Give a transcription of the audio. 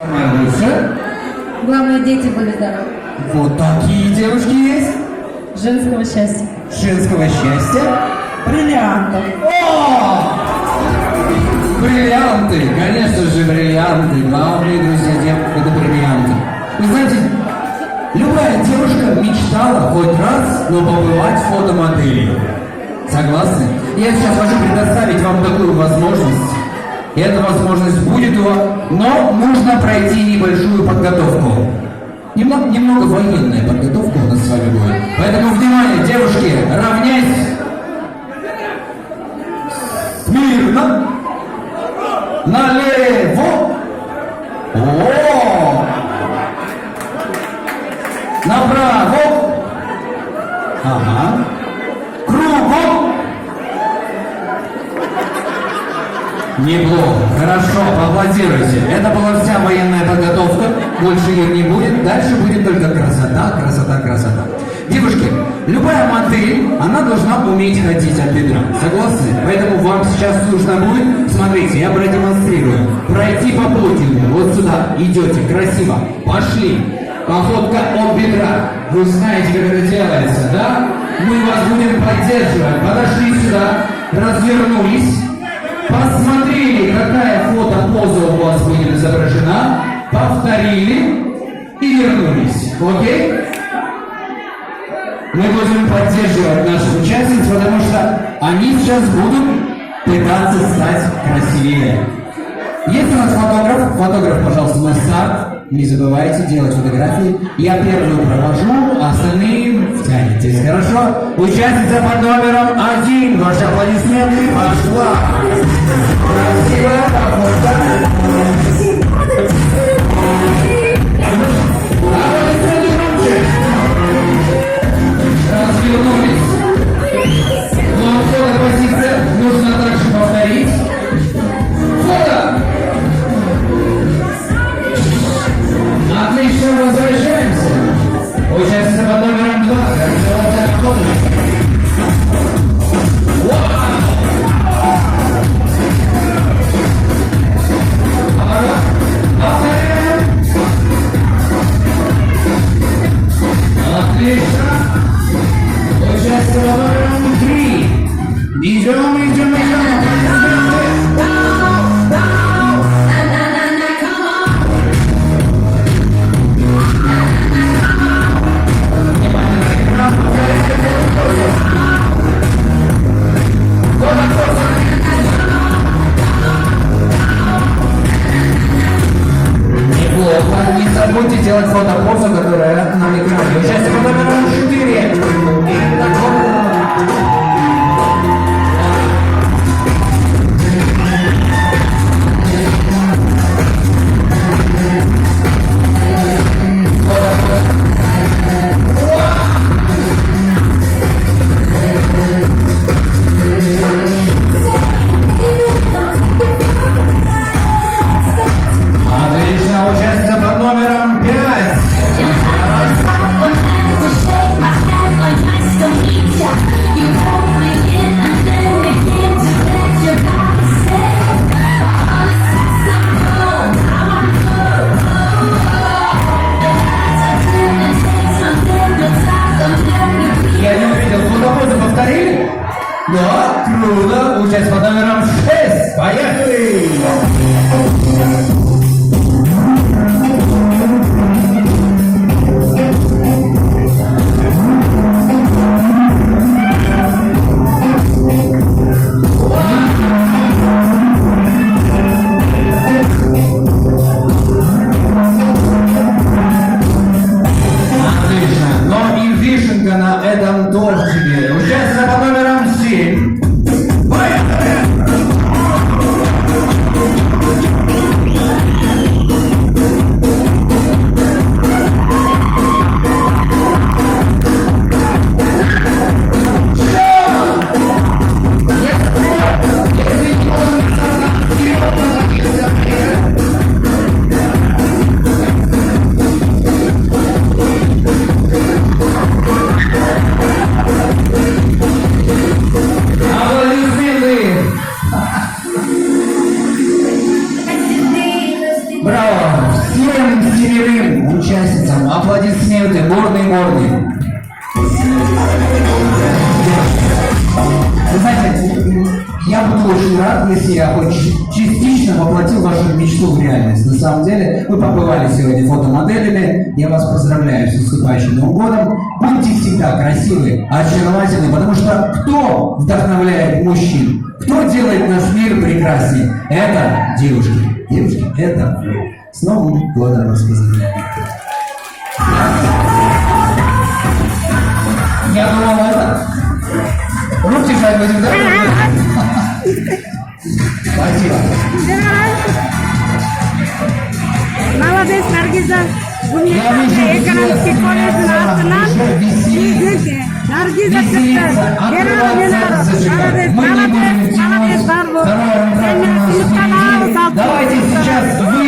Лучше. Главное, дети были здоровы. Вот такие девушки есть. Женского счастья. Женского счастья. Бриллиантов. О! Бриллианты, конечно же, бриллианты. Главные друзья девушек — это бриллианты. Вы знаете, любая девушка мечтала хоть раз, но побывать фотомоделью. Согласны? Я сейчас хочу предоставить вам такую возможность. И эта возможность будет у вас, но нужно пройти небольшую подготовку. Немного военная подготовка у нас с вами будет. Поэтому, внимание, девушки, равняйсь. Смирно. Налево. О! Направо. Ага. Кругом. Неплохо. Хорошо, поаплодируйте. Это была вся военная подготовка. Больше ее не будет. Дальше будет только красота, красота, красота. Девушки, любая модель, она должна уметь ходить от бедра. Согласны? Поэтому вам сейчас нужно будет, смотрите, я продемонстрирую. Пройти по подиуму. Вот сюда идете. Красиво. Пошли. Походка от бедра. Вы знаете, как это делается, да? Мы вас будем поддерживать. Подошли сюда. Развернулись. Посмотрели, какая фотопоза у вас будет изображена, повторили и вернулись. Окей? Мы будем поддерживать наших участниц, потому что они сейчас будут пытаться стать красивее. Есть у нас фотограф? Фотограф, пожалуйста, на старт. Не забывайте делать фотографии. Я первую провожу, а остальные втянетесь. Хорошо? Участница под номером 1. Ваши аплодисменты. Пошла. Красивая работа. Аплодисменты громче. Развернулись. Ну а фотопозиция нужно также повторить. Фото. Отлично, возвращаемся. Участница под номером 2. Реализовался охота. Повторяем. Отлично. Участница под номером 3. Идем. Неплохо. Не забудьте делать фотопозу, которая на экране. Участие под номером 4. Отлично, участница под номером 5. 4 участницам аплодисменты, бурные. Вы знаете, я буду очень рад, если я хоть частично воплотил вашу мечту в реальность. На самом деле, вы побывали сегодня фотомоделями. Я вас поздравляю с наступающим Новым годом. Будьте всегда красивы, очаровательны, потому что кто вдохновляет мужчин? Кто делает наш мир прекраснее? Это девушки. Девушки, это вы. С Новым годом вас поздравляю. Я думал, это... Руки жать будем, да? Спасибо. Молодец, Наргиза. Я вижу, Экономический колледж Наргиза çıktı. Молодец, молодец, Давайте сейчас вы